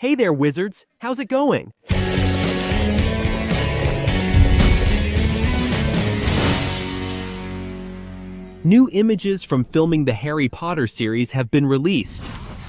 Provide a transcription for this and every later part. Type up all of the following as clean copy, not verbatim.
Hey there, wizards! How's it going? New images from filming the Harry Potter series have been released,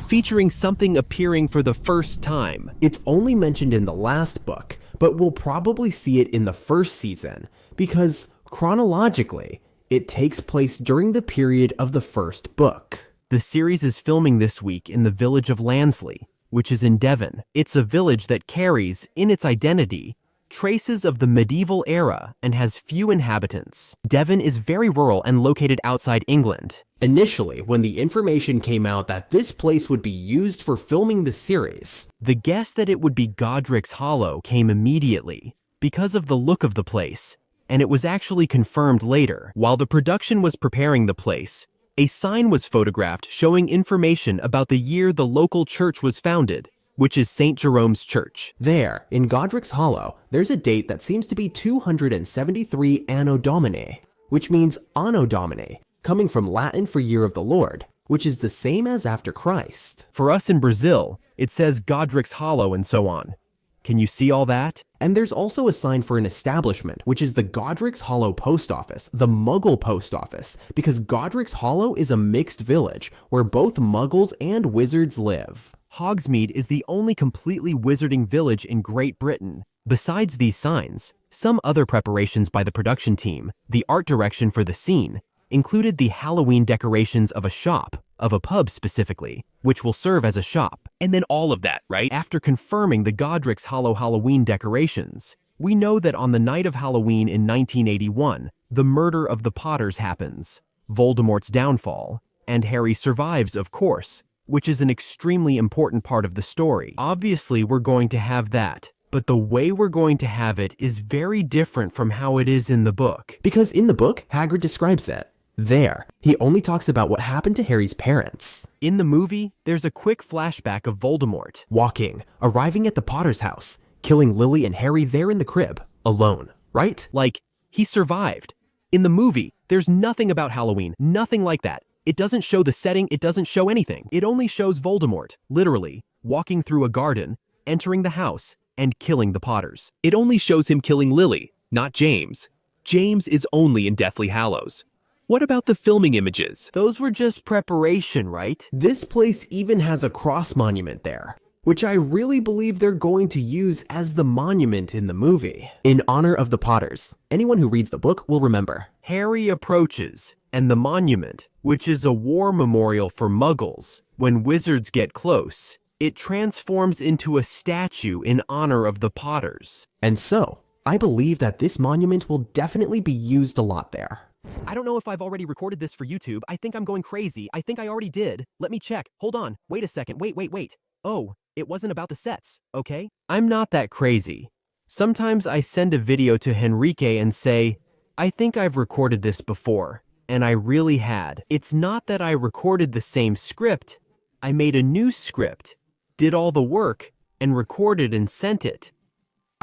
featuring something appearing for the first time. It's only mentioned in the last book, but we'll probably see it in the first season, because chronologically, it takes place during the period of the first book. The series is filming this week in the village of Lansley, which is in Devon. It's a village that carries, in its identity, traces of the medieval era and has few inhabitants. Devon is very rural and located outside England. Initially, when the information came out that this place would be used for filming the series, the guess that it would be Godric's Hollow came immediately because of the look of the place, and it was actually confirmed later. While the production was preparing the place, a sign was photographed showing information about the year the local church was founded, which is St. Jerome's Church. There, in Godric's Hollow, there's a date that seems to be 273 Anno Domini, which means Anno Domini, coming from Latin for Year of the Lord, which is the same as after Christ. For us in Brazil, it says Godric's Hollow and so on. Can you see all that? And there's also a sign for an establishment, which is the Godric's Hollow Post Office, the Muggle Post Office, because Godric's Hollow is a mixed village where both Muggles and wizards live. Hogsmeade is the only completely wizarding village in Great Britain. Besides these signs, some other preparations by the production team, the art direction for the scene, included the Halloween decorations of a shop, of a pub specifically, which will serve as a shop. And then all of that, right? After confirming the Godric's Hollow Halloween decorations, we know that on the night of Halloween in 1981, the murder of the Potters happens, Voldemort's downfall, and Harry survives, of course, which is an extremely important part of the story. Obviously, we're going to have that, but the way we're going to have it is very different from how it is in the book. Because in the book, Hagrid describes it. There, he only talks about what happened to Harry's parents. In the movie, there's a quick flashback of Voldemort Walking, arriving at the Potter's house, killing Lily and Harry there in the crib, alone, right? Like, he survived. In the movie, there's nothing about Halloween, nothing like that. It doesn't show the setting, it doesn't show anything. It only shows Voldemort, literally, walking through a garden, entering the house, and killing the Potters. It only shows him killing Lily, not James. James is only in Deathly Hallows. What about the filming images? Those were just preparation, right? This place even has a cross monument there, which I really believe they're going to use as the monument in the movie, in honor of the Potters. Anyone who reads the book will remember. Harry approaches, and the monument, which is a war memorial for Muggles, when wizards get close, it transforms into a statue in honor of the Potters. And so, I believe that this monument will definitely be used a lot there. I don't know if I've already recorded this for YouTube. I think I'm going crazy. I think I already did. Let me check. Hold on. Wait a second. Wait. Oh, it wasn't about the sets, okay? I'm not that crazy. Sometimes I send a video to Henrique and say, I think I've recorded this before, and I really had. It's not that I recorded the same script. I made a new script, did all the work, and recorded and sent it.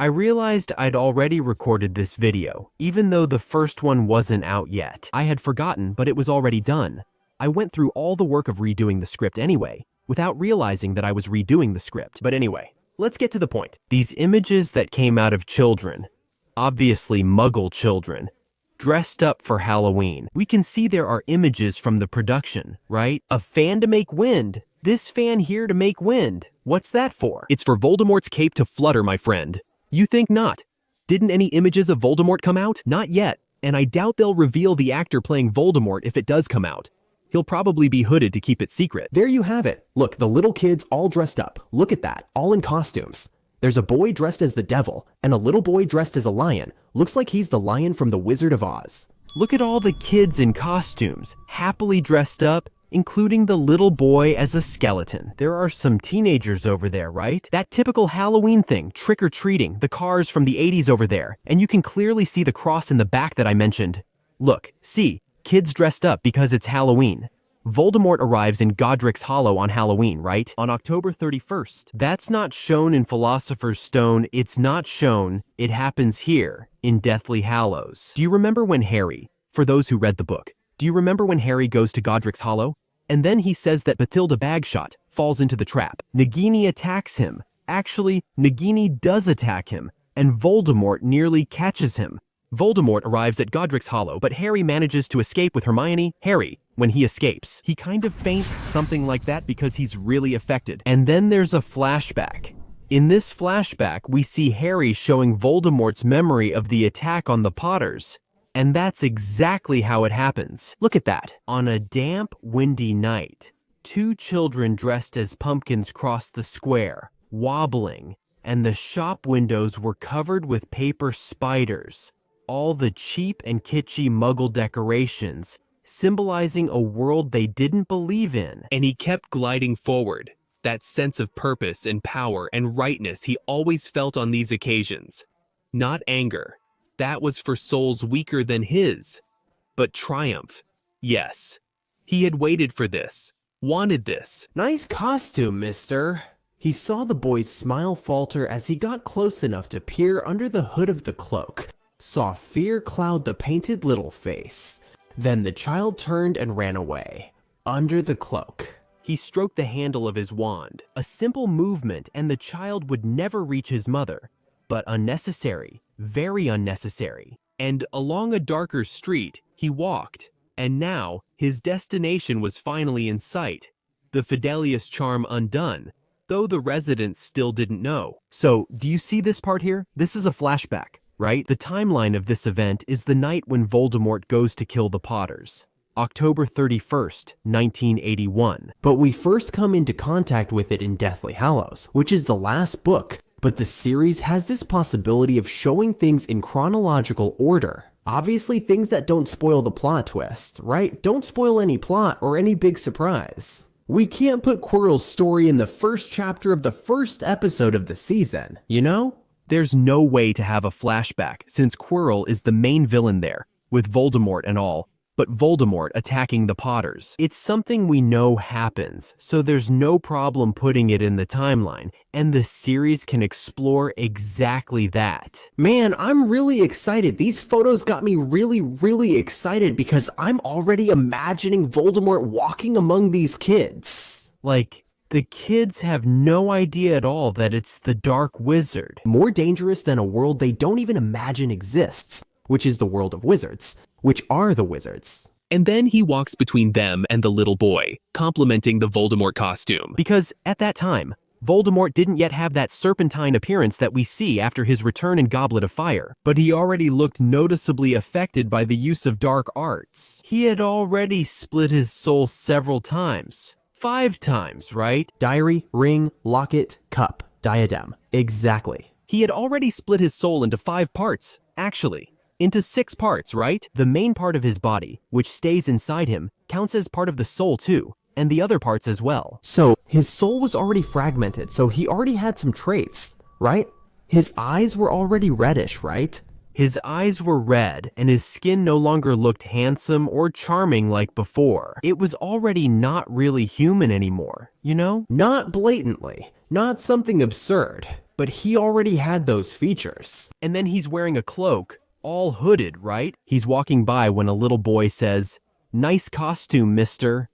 I realized I'd already recorded this video, even though the first one wasn't out yet. I had forgotten, but it was already done. I went through all the work of redoing the script anyway, without realizing that I was redoing the script. But anyway, let's get to the point. These images that came out of children, obviously Muggle children, dressed up for Halloween. We can see there are images from the production, right? A fan to make wind. This fan here to make wind. What's that for? It's for Voldemort's cape to flutter, my friend. You think not? Didn't any images of Voldemort come out? Not yet, and I doubt they'll reveal the actor playing Voldemort if it does come out. He'll probably be hooded to keep it secret. There you have it. Look, the little kids all dressed up. Look at that, all in costumes. There's a boy dressed as the devil, and a little boy dressed as a lion. Looks like he's the lion from The Wizard of Oz. Look at all the kids in costumes, happily dressed up, including the little boy as a skeleton. There are some teenagers over there, right? That typical Halloween thing, trick-or-treating, the cars from the 80s over there, and you can clearly see the cross in the back that I mentioned. Look, see, kids dressed up because it's Halloween. Voldemort arrives in Godric's Hollow on Halloween, right? On October 31st. That's not shown in Philosopher's Stone, it's not shown, it happens here, in Deathly Hallows. Do you remember when Harry, for those who read the book, do you remember when Harry goes to Godric's Hollow? And then he says that Bathilda Bagshot falls into the trap. Nagini attacks him, Actually, Nagini does attack him, and Voldemort nearly catches him. Voldemort arrives at Godric's Hollow, but Harry manages to escape with Hermione. Harry, when he escapes, he kind of faints, something like that, because he's really affected. And then there's a flashback. In this flashback, we see Harry showing Voldemort's memory of the attack on the Potters. And that's exactly how it happens. Look at that. On a damp, windy night, two children dressed as pumpkins crossed the square, wobbling, and the shop windows were covered with paper spiders. All the cheap and kitschy Muggle decorations, symbolizing a world they didn't believe in. And he kept gliding forward, that sense of purpose and power and rightness he always felt on these occasions. Not anger. That was for souls weaker than his. But triumph. Yes. He had waited for this. Wanted this. Nice costume, mister. He saw the boy's smile falter as he got close enough to peer under the hood of the cloak. Saw fear cloud the painted little face. Then the child turned and ran away, under the cloak. He stroked the handle of his wand, a simple movement, and the child would never reach his mother. But unnecessary, very unnecessary. And along a darker street, he walked, and now his destination was finally in sight. The Fidelius charm undone, though the residents still didn't know. So, do you see this part here? This is a flashback, right? The timeline of this event is the night when Voldemort goes to kill the Potters. October 31st, 1981. But we first come into contact with it in Deathly Hallows, which is the last book. But the series has this possibility of showing things in chronological order. Obviously things that don't spoil the plot twist, right? Don't spoil any plot or any big surprise. We can't put Quirrell's story in the first chapter of the first episode of the season, you know? There's no way to have a flashback since Quirrell is the main villain there, with Voldemort and all, but Voldemort attacking the Potters. It's something we know happens, so there's no problem putting it in the timeline, and the series can explore exactly that. Man, I'm really excited. These photos got me really excited because I'm already imagining Voldemort walking among these kids. Like, the kids have no idea at all that it's the Dark Wizard. More dangerous than a world they don't even imagine exists, which is the world of wizards, which are the wizards. And then he walks between them and the little boy, complimenting the Voldemort costume. Because at that time, Voldemort didn't yet have that serpentine appearance that we see after his return in Goblet of Fire, but he already looked noticeably affected by the use of dark arts. He had already split his soul several times. 5 times, right? Diary, ring, locket, cup, diadem. Exactly. He had already split his soul into 5 parts, actually. Into 6 parts, right? The main part of his body, which stays inside him, counts as part of the soul too, and the other parts as well. So, his soul was already fragmented, so he already had some traits, right? His eyes were already reddish, right? His eyes were red, and his skin no longer looked handsome or charming like before. It was already not really human anymore, you know? Not blatantly, not something absurd, but he already had those features. And then he's wearing a cloak, all hooded, right? He's walking by when a little boy says, "Nice costume, mister.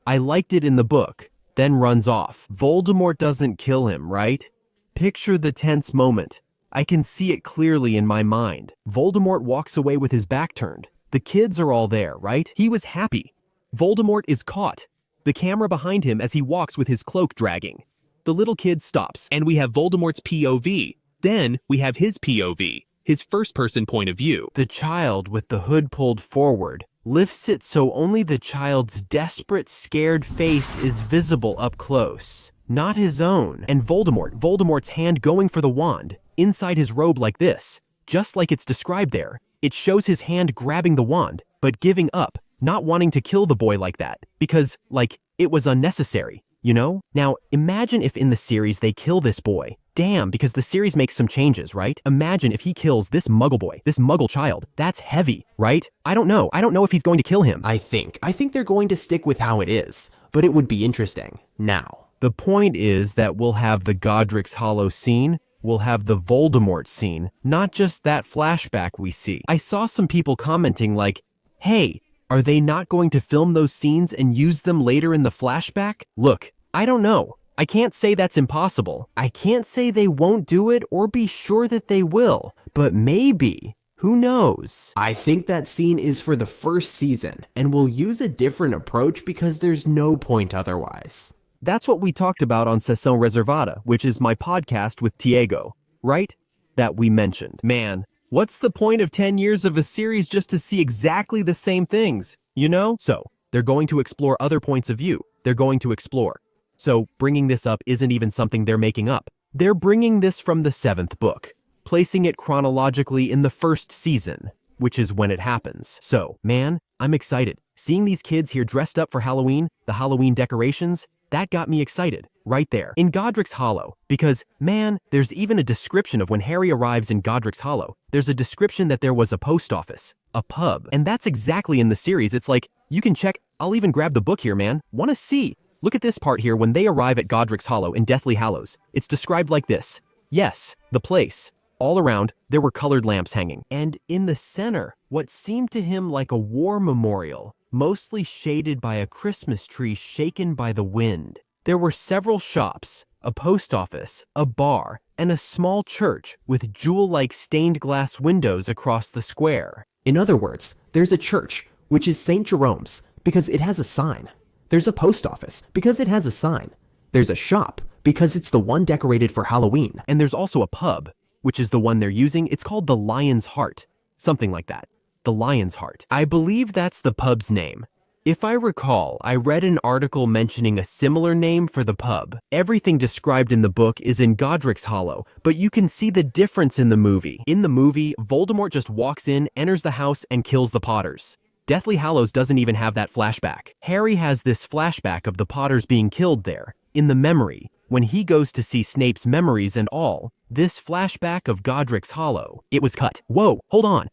I liked it in the book," then runs off. Voldemort doesn't kill him, right? Picture the tense moment. I can see it clearly in my mind. Voldemort walks away with his back turned. The kids are all there, right? He was happy. Voldemort is caught. The camera behind him as he walks with his cloak dragging. The little kid stops, and we have Voldemort's POV. Then we have his POV, his first-person point of view. The child with the hood pulled forward lifts it so only the child's desperate, scared face is visible up close, not his own. And Voldemort's hand going for the wand, inside his robe like this, just like it's described there. It shows his hand grabbing the wand, but giving up, not wanting to kill the boy like that, because, like, it was unnecessary, you know? Now, imagine if in the series they kill this boy. Damn, because the series makes some changes, right? Imagine if he kills this muggle boy, this muggle child. That's heavy, right? I don't know if he's going to kill him. I think they're going to stick with how it is, but it would be interesting. Now, the point is that we'll have the Godric's Hollow scene, we'll have the Voldemort scene, not just that flashback we see. I saw some people commenting like, hey, are they not going to film those scenes and use them later in the flashback? Look, I don't know. I can't say that's impossible. I can't say they won't do it or be sure that they will, but maybe. Who knows? I think that scene is for the first season, and we'll use a different approach because there's no point otherwise. That's what we talked about on Sessão Reservada, which is my podcast with Diego, right? That we mentioned. Man, what's the point of 10 years of a series just to see exactly the same things, you know? So, they're going to explore other points of view. They're going to explore. So, bringing this up isn't even something they're making up. They're bringing this from the 7th book, placing it chronologically in the 1st season, which is when it happens. So, man, I'm excited. Seeing these kids here dressed up for Halloween, the Halloween decorations, that got me excited, right there. In Godric's Hollow, because, man, there's even a description of when Harry arrives in Godric's Hollow. There's a description that there was a post office, a pub, and that's exactly in the series. It's like, you can check, I'll even grab the book here, man. Wanna see? Look at this part here when they arrive at Godric's Hollow in Deathly Hallows. It's described like this. Yes, the place. All around, there were colored lamps hanging. And in the center, what seemed to him like a war memorial, mostly shaded by a Christmas tree shaken by the wind. There were several shops, a post office, a bar, and a small church with jewel-like stained glass windows across the square. In other words, there's a church, which is St. Jerome's, because it has a sign. There's a post office, because it has a sign. There's a shop, because it's the one decorated for Halloween. And there's also a pub, which is the one they're using. It's called the Lion's Heart, something like that. The Lion's Heart. I believe that's the pub's name. If I recall, I read an article mentioning a similar name for the pub. Everything described in the book is in Godric's Hollow, but you can see the difference in the movie. In the movie, Voldemort just walks in, enters the house, and kills the Potters. Deathly Hallows doesn't even have that flashback. Harry has this flashback of the Potters being killed there, in the memory, when he goes to see Snape's memories and all. This flashback of Godric's Hollow, it was cut. Whoa, hold on.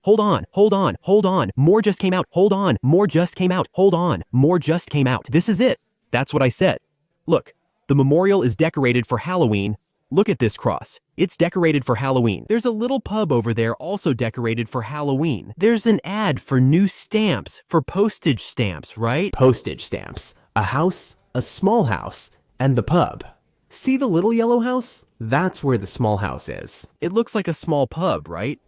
More just came out. Hold on, more just came out. Hold on, more just came out. This is it. That's what I said. Look, the memorial is decorated for Halloween. Look at this cross. It's decorated for Halloween. There's a little pub over there also decorated for Halloween. There's an ad for new stamps, for postage stamps, right? Postage stamps. A house, a small house, and the pub. See the little yellow house? That's where the small house is. It looks like a small pub, right?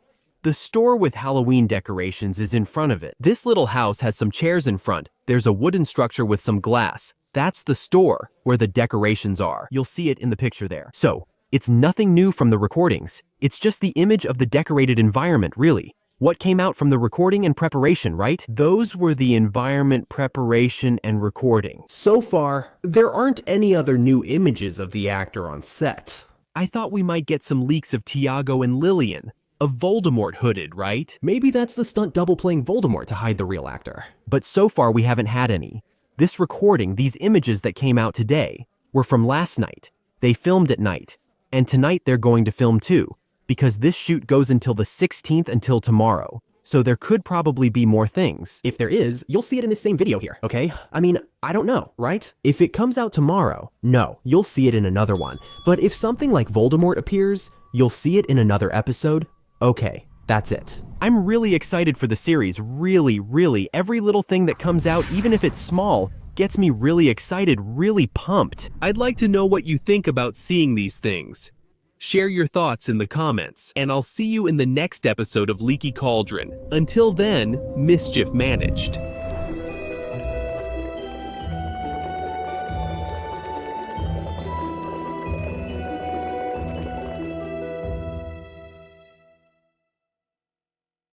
The store with Halloween decorations is in front of it. This little house has some chairs in front. There's a wooden structure with some glass. That's the store where the decorations are. You'll see it in the picture there. So, it's nothing new from the recordings. It's just the image of the decorated environment, really. What came out from the recording and preparation, right? Those were the environment, preparation, and recording. So far, there aren't any other new images of the actor on set. I thought we might get some leaks of Tiago and Lillian, of Voldemort hooded, right? Maybe that's the stunt double playing Voldemort to hide the real actor. But so far we haven't had any. This recording, these images that came out today, were from last night. They filmed at night. And tonight they're going to film too, because this shoot goes until the 16th until tomorrow. So there could probably be more things. If there is, you'll see it in this same video here, okay? I mean, I don't know, right? If it comes out tomorrow, no, you'll see it in another one. But if something like Voldemort appears, you'll see it in another episode. Okay, that's it. I'm really excited for the series, really. Every little thing that comes out, even if it's small, gets me really excited, really pumped. I'd like to know what you think about seeing these things. Share your thoughts in the comments, and I'll see you in the next episode of Leaky Cauldron. Until then, mischief managed.